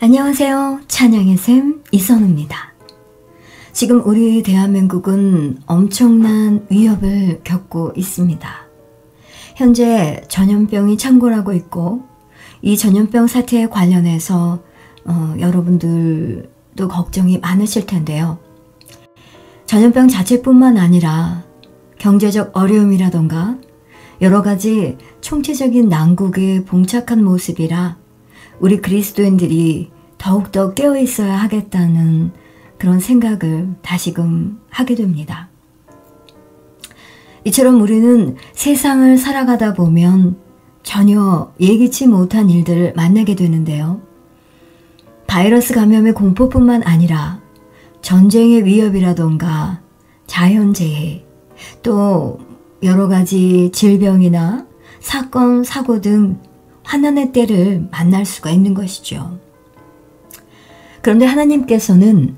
안녕하세요. 찬양의 샘 이선우입니다. 지금 우리 대한민국은 엄청난 위협을 겪고 있습니다. 현재 전염병이 창궐하고 있고 이 전염병 사태에 관련해서 여러분들도 걱정이 많으실 텐데요. 전염병 자체뿐만 아니라 경제적 어려움이라던가 여러 가지 총체적인 난국에 봉착한 모습이라 우리 그리스도인들이 더욱더 깨어있어야 하겠다는 그런 생각을 다시금 하게 됩니다. 이처럼 우리는 세상을 살아가다 보면 전혀 예기치 못한 일들을 만나게 되는데요. 바이러스 감염의 공포뿐만 아니라 전쟁의 위협이라던가 자연재해, 또 여러 가지 질병이나 사건, 사고 등 환난의 때를 만날 수가 있는 것이죠. 그런데 하나님께서는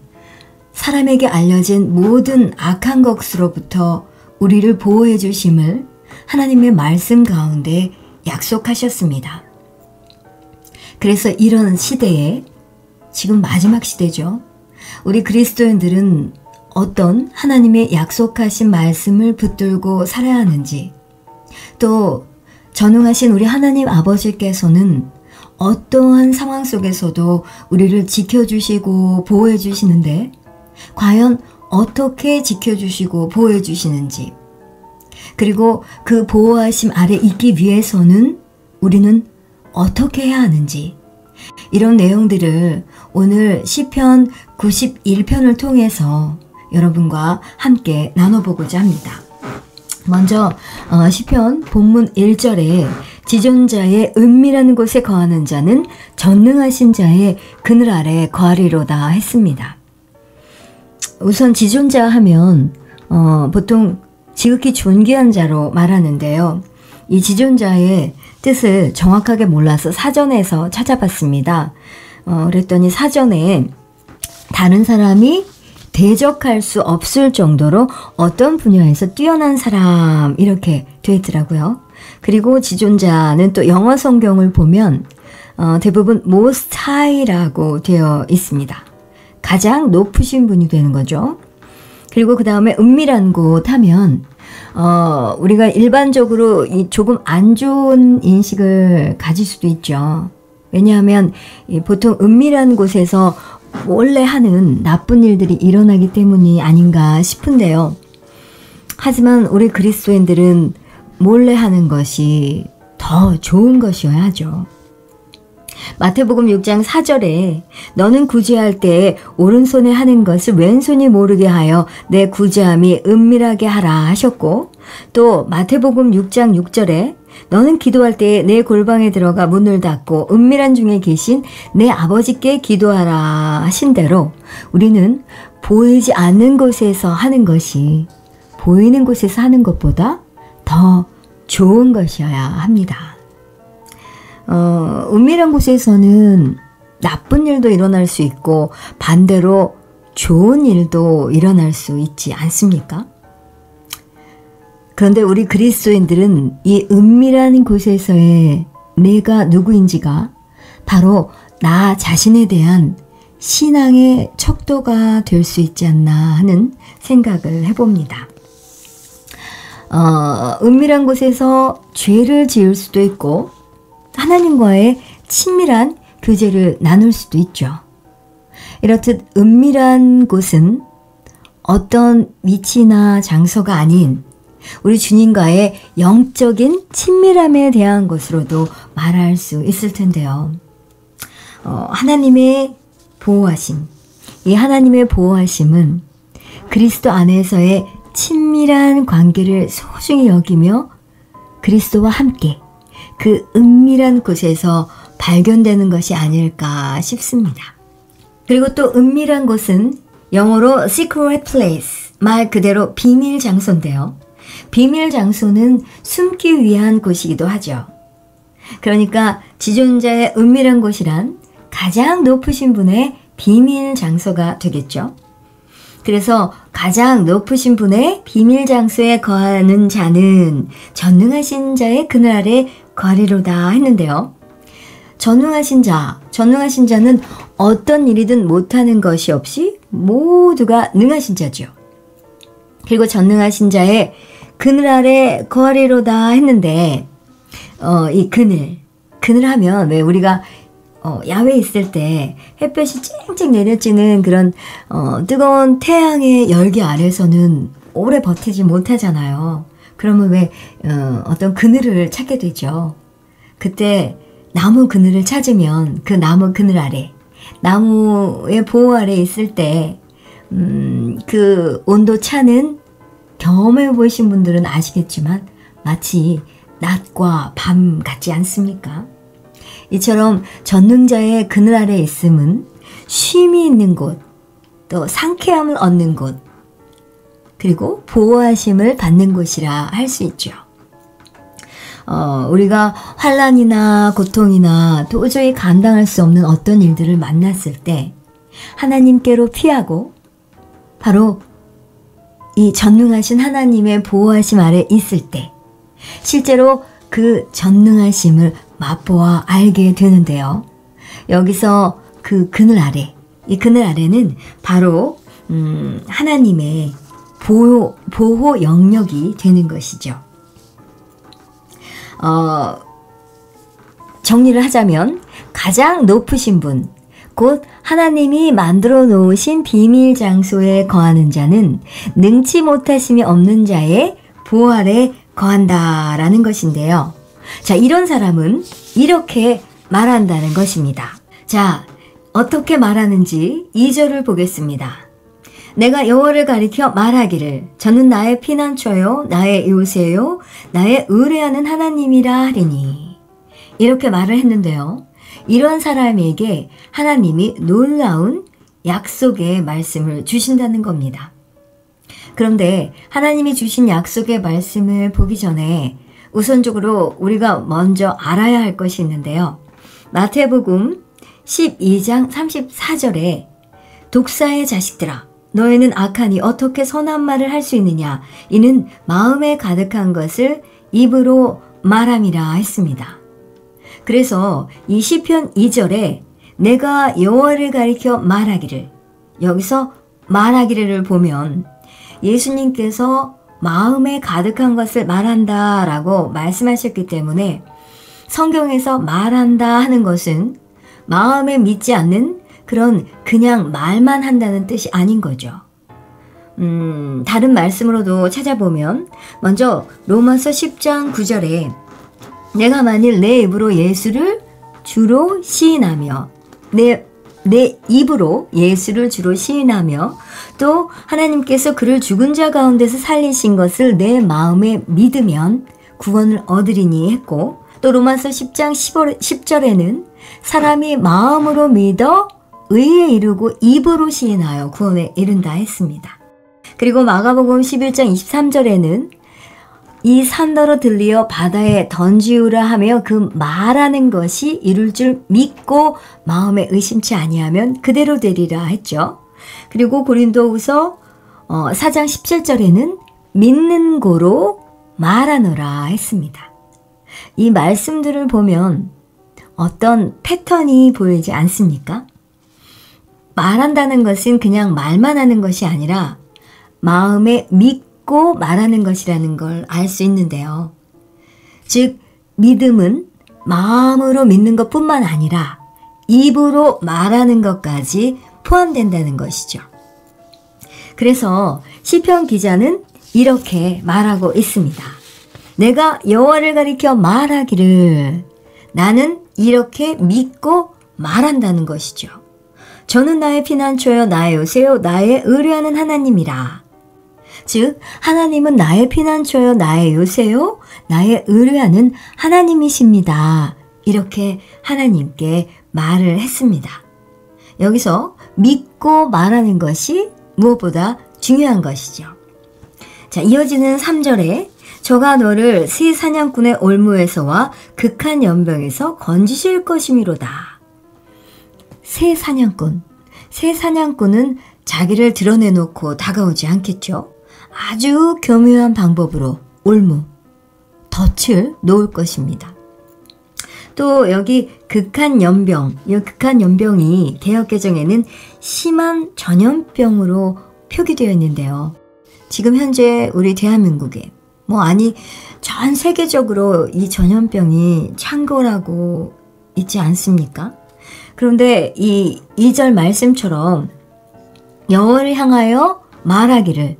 사람에게 알려진 모든 악한 것으로부터 우리를 보호해 주심을 하나님의 말씀 가운데 약속하셨습니다. 그래서 이런 시대에, 지금 마지막 시대죠. 우리 그리스도인들은 어떤 하나님의 약속하신 말씀을 붙들고 살아야 하는지, 또 전능하신 우리 하나님 아버지께서는 어떠한 상황 속에서도 우리를 지켜주시고 보호해 주시는데 과연 어떻게 지켜주시고 보호해 주시는지, 그리고 그 보호하심 아래 있기 위해서는 우리는 어떻게 해야 하는지, 이런 내용들을 오늘 시편 91편을 통해서 여러분과 함께 나눠보고자 합니다. 먼저 시편 본문 1절에 지존자의 은밀한 곳에 거하는 자는 전능하신 자의 그늘 아래 거하리로다 했습니다. 우선 지존자 하면 보통 지극히 존귀한 자로 말하는데요. 이 지존자의 뜻을 정확하게 몰라서 사전에서 찾아봤습니다. 그랬더니 사전에 다른 사람이 대적할 수 없을 정도로 어떤 분야에서 뛰어난 사람, 이렇게 되어 있더라고요. 그리고 지존자는 또 영어 성경을 보면 대부분 most high라고 되어 있습니다. 가장 높으신 분이 되는 거죠. 그리고 그 다음에 은밀한 곳 하면 우리가 일반적으로 조금 안 좋은 인식을 가질 수도 있죠. 왜냐하면 보통 은밀한 곳에서 몰래 하는 나쁜 일들이 일어나기 때문이 아닌가 싶은데요. 하지만 우리 그리스도인들은 몰래 하는 것이 더 좋은 것이어야 하죠. 마태복음 6장 4절에 너는 구제할 때에 오른손에 하는 것을 왼손이 모르게 하여 내 구제함이 은밀하게 하라 하셨고, 또 마태복음 6장 6절에 너는 기도할 때에 내 골방에 들어가 문을 닫고 은밀한 중에 계신 내 아버지께 기도하라 하신 대로 우리는 보이지 않는 곳에서 하는 것이 보이는 곳에서 하는 것보다 더 좋은 것이어야 합니다. 은밀한 곳에서는 나쁜 일도 일어날 수 있고 반대로 좋은 일도 일어날 수 있지 않습니까? 그런데 우리 그리스도인들은 이 은밀한 곳에서의 내가 누구인지가 바로 나 자신에 대한 신앙의 척도가 될 수 있지 않나 하는 생각을 해봅니다. 은밀한 곳에서 죄를 지을 수도 있고 하나님과의 친밀한 교제를 나눌 수도 있죠. 이렇듯 은밀한 곳은 어떤 위치나 장소가 아닌 우리 주님과의 영적인 친밀함에 대한 것으로도 말할 수 있을 텐데요. 하나님의 보호하심, 이 하나님의 보호하심은 그리스도 안에서의 친밀한 관계를 소중히 여기며 그리스도와 함께 그 은밀한 곳에서 발견되는 것이 아닐까 싶습니다. 그리고 또 은밀한 곳은 영어로 secret place, 말 그대로 비밀 장소인데요. 비밀 장소는 숨기 위한 곳이기도 하죠. 그러니까 지존자의 은밀한 곳이란 가장 높으신 분의 비밀 장소가 되겠죠. 그래서 가장 높으신 분의 비밀 장소에 거하는 자는 전능하신 자의 그늘 아래 거하리로다 했는데요. 전능하신 자는 어떤 일이든 못하는 것이 없이 모두가 능하신 자죠. 그리고 전능하신 자의 그늘 아래 거하리로다 했는데 이 그늘 하면 왜 우리가 야외에 있을 때 햇볕이 쨍쨍 내려지는 그런 뜨거운 태양의 열기 아래서는 오래 버티지 못하잖아요. 그러면 왜 어떤 그늘을 찾게 되죠. 그때 나무 그늘을 찾으면 그 나무 그늘 아래, 나무의 보호 아래 있을 때 그 온도 차는 경험해 보신 분들은 아시겠지만 마치 낮과 밤 같지 않습니까? 이처럼 전능자의 그늘 아래 있음은 쉼이 있는 곳, 또 상쾌함을 얻는 곳, 그리고 보호하심을 받는 곳이라 할 수 있죠. 우리가 환난이나 고통이나 도저히 감당할 수 없는 어떤 일들을 만났을 때 하나님께로 피하고 바로 이 전능하신 하나님의 보호하심 아래 있을 때 실제로 그 전능하심을 맛보아 알게 되는데요. 여기서 그 그늘 아래, 이 그늘 아래는 바로 하나님의 보호 영역이 되는 것이죠. 정리를 하자면 가장 높으신 분, 곧 하나님이 만들어 놓으신 비밀 장소에 거하는 자는 능치 못하심이 없는 자의 보호 아래 거한다라는 것인데요. 자, 이런 사람은 이렇게 말한다는 것입니다. 자, 어떻게 말하는지 2절을 보겠습니다. 내가 여호와를 가리켜 말하기를 저는 나의 피난처요 나의 요새요 나의 의뢰하는 하나님이라 하리니 이렇게 말을 했는데요. 이런 사람에게 하나님이 놀라운 약속의 말씀을 주신다는 겁니다. 그런데 하나님이 주신 약속의 말씀을 보기 전에 우선적으로 우리가 먼저 알아야 할 것이 있는데요. 마태복음 12장 34절에 독사의 자식들아 너희는 악하니 어떻게 선한 말을 할 수 있느냐 이는 마음에 가득한 것을 입으로 말함이라 했습니다. 그래서 이 시편 2절에 내가 여호와를 가리켜 말하기를 여기서 말하기를 보면 예수님께서 마음에 가득한 것을 말한다 라고 말씀하셨기 때문에 성경에서 말한다 하는 것은 마음에 믿지 않는 그런 그냥 말만 한다는 뜻이 아닌 거죠. 다른 말씀으로도 찾아보면 먼저 로마서 10장 9절에 내가 만일 내 입으로 예수를 주로 시인하며 내 입으로 예수를 주로 시인하며 또 하나님께서 그를 죽은 자 가운데서 살리신 것을 내 마음에 믿으면 구원을 얻으리니 했고 또 로마서 10장 10절에는 사람이 마음으로 믿어 의에 이르고 입으로 시인하여 구원에 이른다 했습니다. 그리고 마가복음 11장 23절에는 이 산더러 들리어 바다에 던지우라 하며 그 말하는 것이 이룰 줄 믿고 마음에 의심치 아니하면 그대로 되리라 했죠. 그리고 고린도후서 4장 17절에는 믿는 고로 말하노라 했습니다. 이 말씀들을 보면 어떤 패턴이 보이지 않습니까? 말한다는 것은 그냥 말만 하는 것이 아니라 마음에 믿고 말하는 것이라는 걸 알 수 있는데요. 즉 믿음은 마음으로 믿는 것뿐만 아니라 입으로 말하는 것까지 포함된다는 것이죠. 그래서 시편 기자는 이렇게 말하고 있습니다. 내가 여호와를 가리켜 말하기를 나는 이렇게 믿고 말한다는 것이죠. 저는 나의 피난처요 나의 요새요 나의 의뢰하는 하나님이라. 즉 하나님은 나의 피난처요 나의 요새요 나의 의뢰하는 하나님이십니다. 이렇게 하나님께 말을 했습니다. 여기서 믿고 말하는 것이 무엇보다 중요한 것이죠. 자, 이어지는 3절에 저가 너를 새 사냥꾼의 올무에서와 극한 연병에서 건지실 것이미로다. 새 사냥꾼은 자기를 드러내놓고 다가오지 않겠죠. 아주 교묘한 방법으로 올무, 덫을 놓을 것입니다. 또 여기 극한 연병, 이 극한 연병이 개역개정에는 심한 전염병으로 표기되어 있는데요. 지금 현재 우리 대한민국에 전 세계적으로 이 전염병이 창궐하고 있지 않습니까? 그런데 이 2절 말씀처럼 여호와를 향하여 말하기를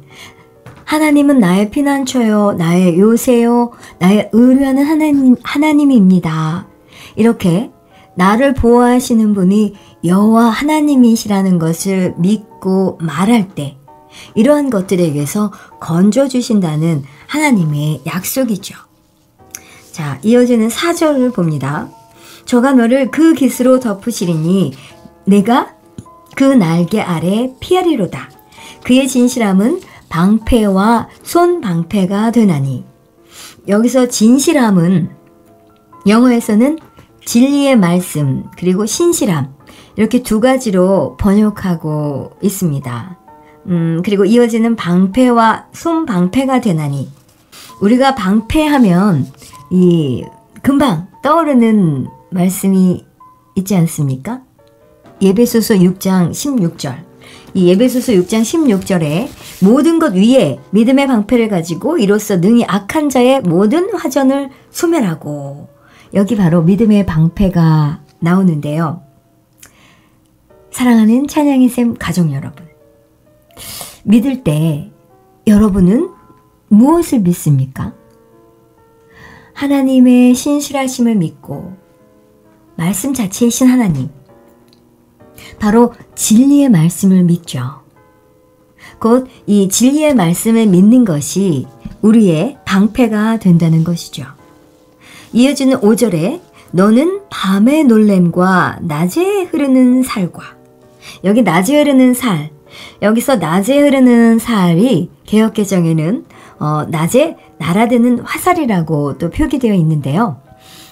하나님은 나의 피난처요, 나의 요새요, 나의 의뢰하는 하나님입니다. 이렇게 나를 보호하시는 분이 여호와 하나님이시라는 것을 믿고 말할 때 이러한 것들에게서 건져주신다는 하나님의 약속이죠. 자, 이어지는 4절을 봅니다. 저가 너를 그 깃으로 덮으시리니 내가 그 날개 아래 피하리로다. 그의 진실함은 방패와 손방패가 되나니. 여기서 진실함은 영어에서는 진리의 말씀 그리고 신실함 이렇게 두 가지로 번역하고 있습니다. 그리고 이어지는 방패와 손방패가 되나니. 우리가 방패하면 금방 떠오르는 말씀이 있지 않습니까? 에베소서 6장 16절. 이 에베소서 6장 16절에 모든 것 위에 믿음의 방패를 가지고 이로써 능히 악한 자의 모든 화전을 소멸하고. 여기 바로 믿음의 방패가 나오는데요. 사랑하는 찬양의 샘 가족 여러분, 믿을 때 여러분은 무엇을 믿습니까? 하나님의 신실하심을 믿고 말씀 자체이신 하나님, 바로 진리의 말씀을 믿죠. 곧 이 진리의 말씀을 믿는 것이 우리의 방패가 된다는 것이죠. 이어지는 5절에 너는 밤의 놀램과 낮에 흐르는 살과, 여기 낮에 흐르는 살, 여기서 낮에 흐르는 살이 개역개정에는 낮에 날아드는 화살이라고 또 표기되어 있는데요.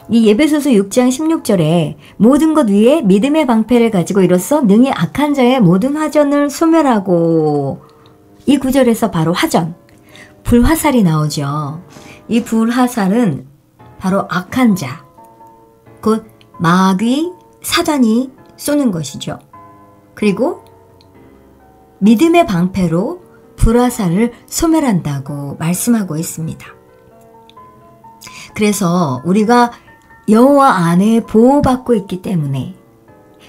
이 에베소서 6장 16절에 모든 것 위에 믿음의 방패를 가지고 이로써 능히 악한 자의 모든 화전을 소멸하고, 이 구절에서 바로 화전, 불화살이 나오죠. 이 불화살은 바로 악한 자, 곧 마귀, 사단이 쏘는 것이죠. 그리고 믿음의 방패로 불화살을 소멸한다고 말씀하고 있습니다. 그래서 우리가 여호와 안에 보호받고 있기 때문에,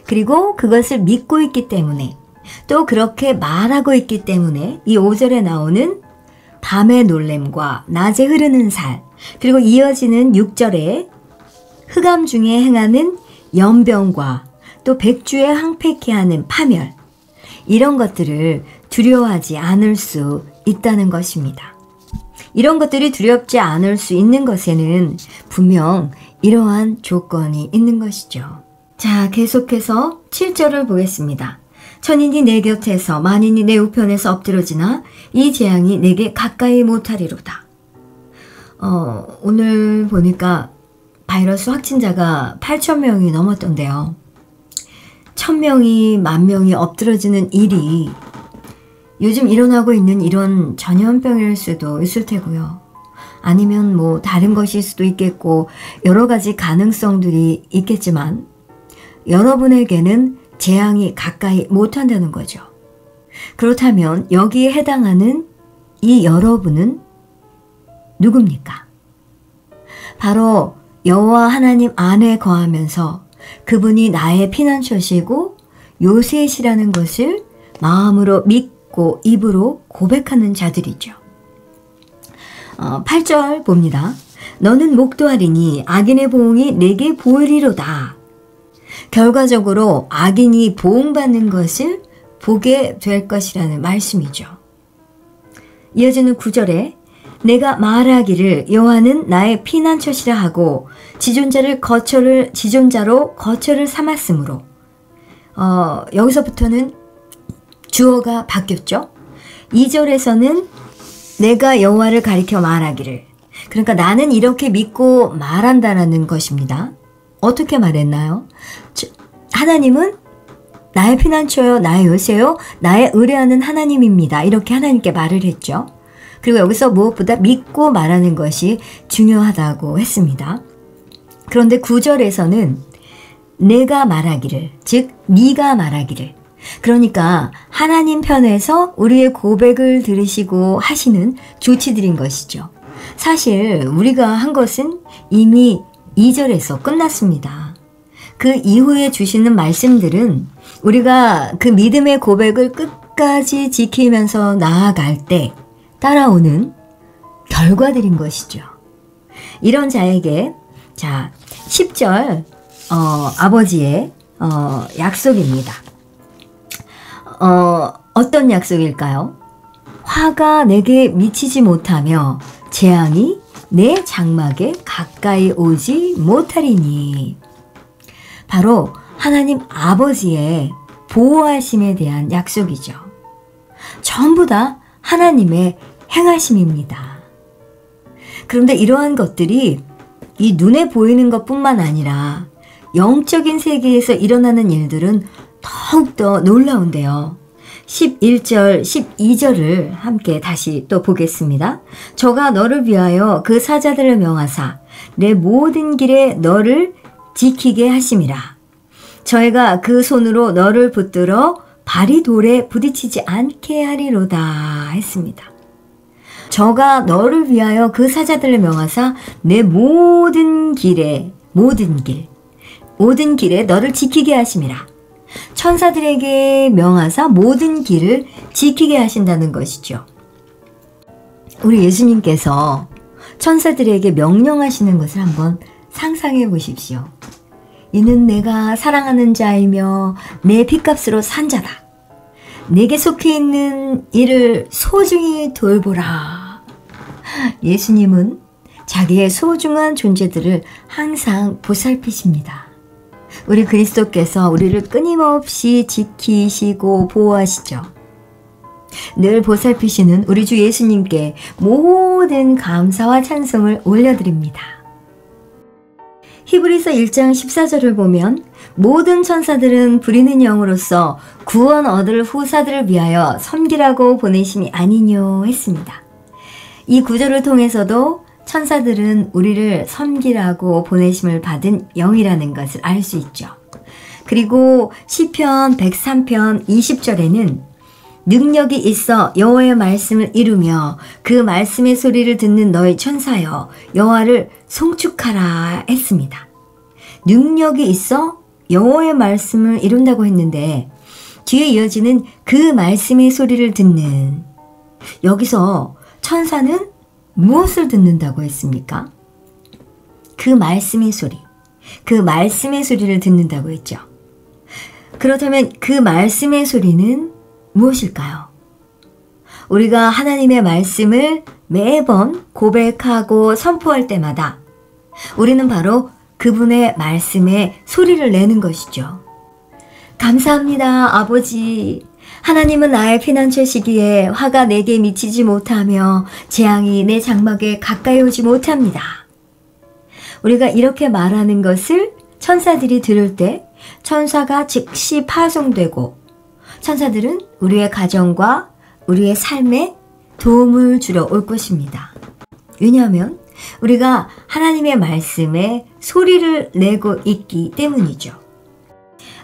그리고 그것을 믿고 있기 때문에, 또 그렇게 말하고 있기 때문에 이 5절에 나오는 밤의 놀램과 낮에 흐르는 살, 그리고 이어지는 6절에 흑암 중에 행하는 연병과 또 백주에 항폐케 하는 파멸, 이런 것들을 두려워하지 않을 수 있다는 것입니다. 이런 것들이 두렵지 않을 수 있는 것에는 분명 이러한 조건이 있는 것이죠. 자, 계속해서 7절을 보겠습니다. 천인이 내 곁에서 만인이 내 우편에서 엎드러지나 이 재앙이 내게 가까이 못하리로다. 오늘 보니까 바이러스 확진자가 8,000명이 넘었던데요. 1,000명이, 10,000명이 엎드러지는 일이 요즘 일어나고 있는 이런 전염병일 수도 있을 테고요. 아니면 다른 것일 수도 있겠고 여러 가지 가능성들이 있겠지만 여러분에게는 재앙이 가까이 못한다는 거죠. 그렇다면 여기에 해당하는 이 여러분은 누굽니까? 바로 여호와 하나님 안에 거하면서 그분이 나의 피난처시고 요새시라는 것을 마음으로 믿고 입으로 고백하는 자들이죠. 8절 봅니다. 너는 목도하리니 악인의 보응이 내게 보이리로다. 결과적으로 악인이 보응받는 것을 보게 될 것이라는 말씀이죠. 이어지는 9절에 내가 말하기를 여호와는 나의 피난처시라 하고 지존자로 거처를 삼았으므로, 여기서부터는 주어가 바뀌었죠. 2절에서는 내가 여호와를 가리켜 말하기를, 그러니까 나는 이렇게 믿고 말한다라는 것입니다. 어떻게 말했나요? 하나님은 나의 피난처요, 나의 요새요, 나의 의뢰하는 하나님입니다. 이렇게 하나님께 말을 했죠. 그리고 여기서 무엇보다 믿고 말하는 것이 중요하다고 했습니다. 그런데 9절에서는 내가 말하기를, 즉 네가 말하기를. 그러니까 하나님 편에서 우리의 고백을 들으시고 하시는 조치들인 것이죠. 사실 우리가 한 것은 이미 2절에서 끝났습니다. 그 이후에 주시는 말씀들은 우리가 그 믿음의 고백을 끝까지 지키면서 나아갈 때 따라오는 결과들인 것이죠. 이런 자에게 10절 아버지의 약속입니다. 어떤 약속일까요? 화가 내게 미치지 못하며 재앙이 내 장막에 가까이 오지 못하리니. 바로 하나님 아버지의 보호하심에 대한 약속이죠. 전부 다 하나님의 행하심입니다. 그런데 이러한 것들이 이 눈에 보이는 것뿐만 아니라 영적인 세계에서 일어나는 일들은 더욱더 놀라운데요. 11절, 12절을 함께 다시 또 보겠습니다. 저가 너를 위하여 그 사자들을 명하사 내 모든 길에 너를 지키게 하심이라. 저희가 그 손으로 너를 붙들어 발이 돌에 부딪히지 않게 하리로다 했습니다. 저가 너를 위하여 그 사자들을 명하사 내 모든 길에 너를 지키게 하심이라. 천사들에게 명하사 모든 길을 지키게 하신다는 것이죠. 우리 예수님께서 천사들에게 명령하시는 것을 한번 상상해 보십시오. 이는 내가 사랑하는 자이며 내 핏값으로 산 자다. 내게 속해 있는 이를 소중히 돌보라. 예수님은 자기의 소중한 존재들을 항상 보살피십니다. 우리 그리스도께서 우리를 끊임없이 지키시고 보호하시죠. 늘 보살피시는 우리 주 예수님께 모든 감사와 찬송을 올려드립니다. 히브리서 1장 14절을 보면 모든 천사들은 부리는 영으로서 구원 얻을 후사들을 위하여 섬기라고 보내심이 아니뇨 했습니다. 이 구절을 통해서도 천사들은 우리를 섬기라고 보내심을 받은 영이라는 것을 알 수 있죠. 그리고 시편 103편 20절에는 능력이 있어 여호와의 말씀을 이루며 그 말씀의 소리를 듣는 너희 천사여 여호와를 송축하라 했습니다. 능력이 있어 여호와의 말씀을 이룬다고 했는데 뒤에 이어지는 그 말씀의 소리를 듣는, 여기서 천사는 무엇을 듣는다고 했습니까? 그 말씀의 소리를 듣는다고 했죠. 그렇다면 그 말씀의 소리는 무엇일까요? 우리가 하나님의 말씀을 매번 고백하고 선포할 때마다 우리는 바로 그분의 말씀에 소리를 내는 것이죠. 감사합니다, 아버지. 하나님은 나의 피난처 시기에 화가 내게 미치지 못하며 재앙이 내 장막에 가까이 오지 못합니다. 우리가 이렇게 말하는 것을 천사들이 들을 때 천사가 즉시 파송되고 천사들은 우리의 가정과 우리의 삶에 도움을 주러 올 것입니다. 왜냐하면 우리가 하나님의 말씀에 소리를 내고 있기 때문이죠.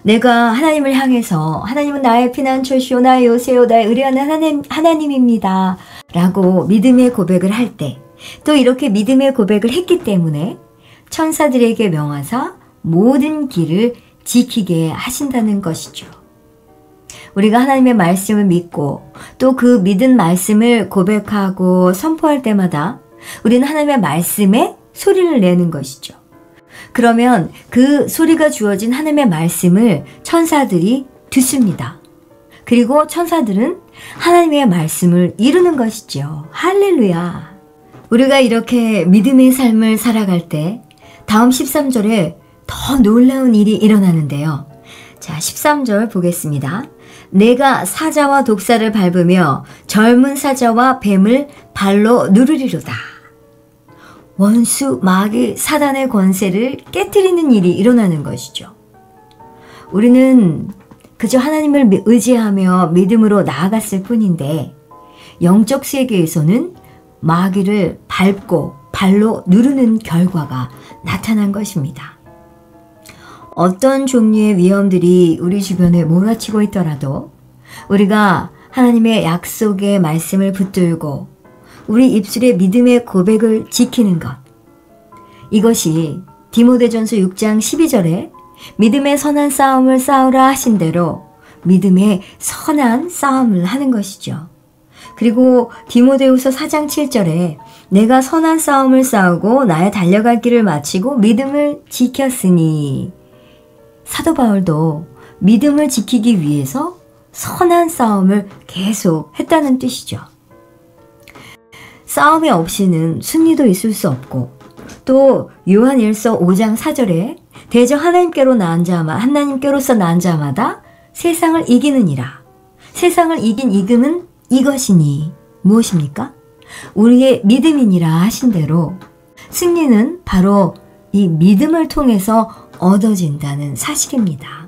내가 하나님을 향해서 하나님은 나의 피난처시오, 나의 요새요, 나의 의뢰하는 하나님입니다 라고 믿음의 고백을 할 때, 또 이렇게 믿음의 고백을 했기 때문에 천사들에게 명하사 모든 길을 지키게 하신다는 것이죠. 우리가 하나님의 말씀을 믿고 또 그 믿은 말씀을 고백하고 선포할 때마다 우리는 하나님의 말씀에 소리를 내는 것이죠. 그러면 그 소리가 주어진 하나님의 말씀을 천사들이 듣습니다. 그리고 천사들은 하나님의 말씀을 이루는 것이죠. 할렐루야. 우리가 이렇게 믿음의 삶을 살아갈 때 다음 13절에 더 놀라운 일이 일어나는데요. 자, 13절 보겠습니다. 내가 사자와 독사를 밟으며 젊은 사자와 뱀을 발로 누르리로다. 원수, 마귀, 사단의 권세를 깨트리는 일이 일어나는 것이죠. 우리는 그저 하나님을 의지하며 믿음으로 나아갔을 뿐인데 영적 세계에서는 마귀를 밟고 발로 누르는 결과가 나타난 것입니다. 어떤 종류의 위험들이 우리 주변에 몰아치고 있더라도 우리가 하나님의 약속의 말씀을 붙들고 우리 입술의 믿음의 고백을 지키는 것. 이것이 디모데전서 6장 12절에 믿음의 선한 싸움을 싸우라 하신 대로 믿음의 선한 싸움을 하는 것이죠. 그리고 디모데후서 4장 7절에 내가 선한 싸움을 싸우고 나의 달려갈 길을 마치고 믿음을 지켰으니, 사도 바울도 믿음을 지키기 위해서 선한 싸움을 계속 했다는 뜻이죠. 싸움이 없이는 승리도 있을 수 없고, 또 요한일서 5장 4절에 대저 하나님께로서 난 자마다 세상을 이기느니라. 세상을 이긴 이금은 이것이니 무엇입니까? 우리의 믿음이니라 하신 대로 승리는 바로 이 믿음을 통해서 얻어진다는 사실입니다.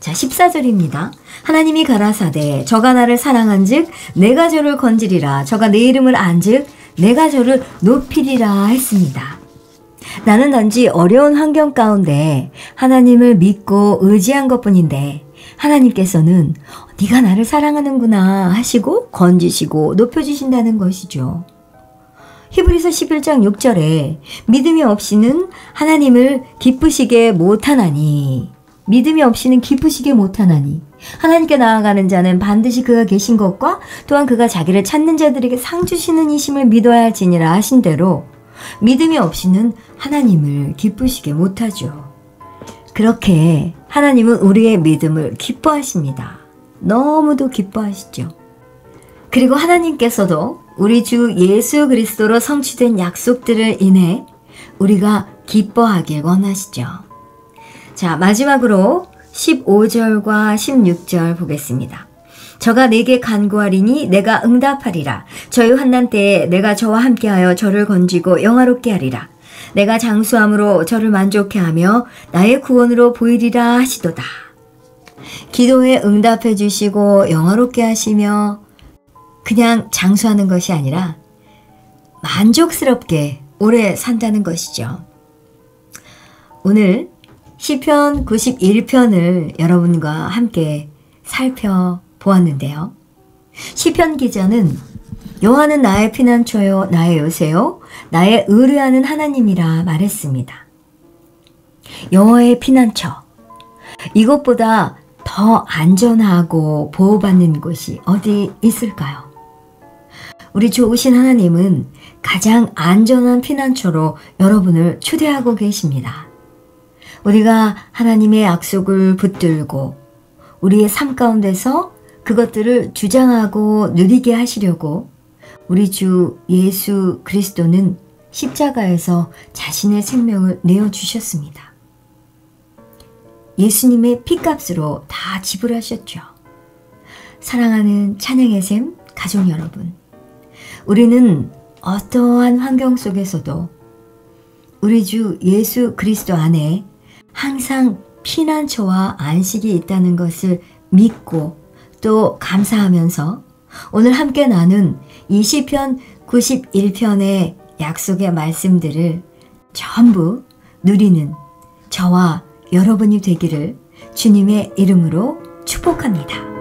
자, 14절입니다. 하나님이 가라사대 저가 나를 사랑한즉 내가 저를 건지리라. 저가 내 이름을 안즉 내가 저를 높이리라 했습니다. 나는 단지 어려운 환경 가운데 하나님을 믿고 의지한 것뿐인데 하나님께서는 네가 나를 사랑하는구나 하시고 건지시고 높여주신다는 것이죠. 히브리서 11장 6절에 믿음이 없이는 하나님을 기쁘시게 못하나니, 믿음이 없이는 기쁘시게 못하나니, 하나님께 나아가는 자는 반드시 그가 계신 것과 또한 그가 자기를 찾는 자들에게 상 주시는 이심을 믿어야 할지니라 하신 대로 믿음이 없이는 하나님을 기쁘시게 못하죠. 그렇게 하나님은 우리의 믿음을 기뻐하십니다. 너무도 기뻐하시죠. 그리고 하나님께서도 우리 주 예수 그리스도로 성취된 약속들을 인해 우리가 기뻐하길 원하시죠. 자, 마지막으로 15절과 16절 보겠습니다. 저가 내게 간구하리니 내가 응답하리라. 저의 환난 때에 내가 저와 함께하여 저를 건지고 영화롭게 하리라. 내가 장수함으로 저를 만족해 하며 나의 구원으로 보이리라 하시도다. 기도에 응답해 주시고 영화롭게 하시며 그냥 장수하는 것이 아니라 만족스럽게 오래 산다는 것이죠. 오늘 시편 91편을 여러분과 함께 살펴보았는데요. 시편 기자는 여호와는 나의 피난처요 나의 요새요 나의 의뢰하는 하나님이라 말했습니다. 여호와의 피난처, 이것보다 더 안전하고 보호받는 곳이 어디 있을까요? 우리 좋으신 하나님은 가장 안전한 피난처로 여러분을 초대하고 계십니다. 우리가 하나님의 약속을 붙들고 우리의 삶 가운데서 그것들을 주장하고 누리게 하시려고 우리 주 예수 그리스도는 십자가에서 자신의 생명을 내어주셨습니다. 예수님의 피값으로 다 지불하셨죠. 사랑하는 찬양의 샘 가족 여러분, 우리는 어떠한 환경 속에서도 우리 주 예수 그리스도 안에 항상 피난처와 안식이 있다는 것을 믿고 또 감사하면서 오늘 함께 나눈 이 시편 91편의 약속의 말씀들을 전부 누리는 저와 여러분이 되기를 주님의 이름으로 축복합니다.